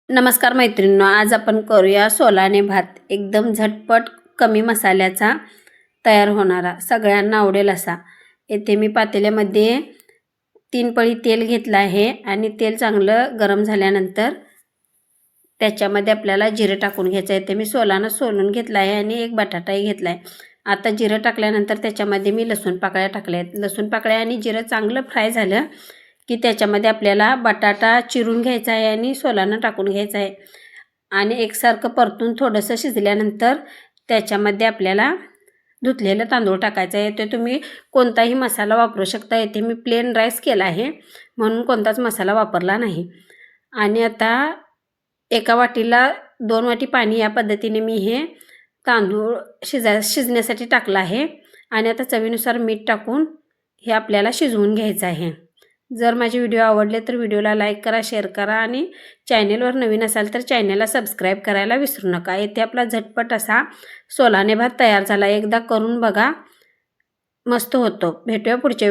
नमस्कार मैत्रिणींनो, आज आपण करूया सोलाने भात. एकदम झटपट कमी मसाल्याचा तयार होणारा, सगळ्यांना आवडेल असा. येथे मी पातेल्यामध्ये 3 पळी तेल घेतलं आहे आणि तेल चांगलं गरम झाल्यानंतर त्याच्यामध्ये आपल्याला जिरे टाकून घ्यायचं आहे. ते मी सोलानं सोलून घेतला आहे आणि एक बटाटाही घेतला आहे. आता जिरं टाकल्यानंतर त्याच्यामध्ये मी लसूण पाकळ्या टाकल्या आहेत. लसूण पाकळ्या आणि जिरं चांगलं फ्राय झालं की त्याच्यामध्ये आपल्याला बटाटा चिरून घ्यायचा आहे आणि सोलानं टाकून घ्यायचं आहे आणि एकसारखं परतून थोडंसं शिजल्यानंतर त्याच्यामध्ये आपल्याला धुतलेलं तांदूळ टाकायचं आहे. ते तुम्ही कोणताही मसाला वापरू शकता. इथे मी प्लेन राईस केला आहे म्हणून कोणताच मसाला वापरला नाही. आणि आता एका वाटीला 2 वाटी पाणी या पद्धतीने मी हे तांदूळ शिजण्यासाठी टाकलं आहे आणि आता चवीनुसार मीठ टाकून हे आपल्याला शिजवून घ्यायचं आहे. जर माझे व्हिडिओ आवडले तर व्हिडिओला लाईक करा, शेअर करा आणि चॅनेलवर नवीन असाल तर चॅनेलला सबस्क्राईब करायला विसरू नका. इथे आपला झटपट असा सोलाने भात तयार झाला. एकदा करून बघा, मस्त होतो. भेटूया पुढच्या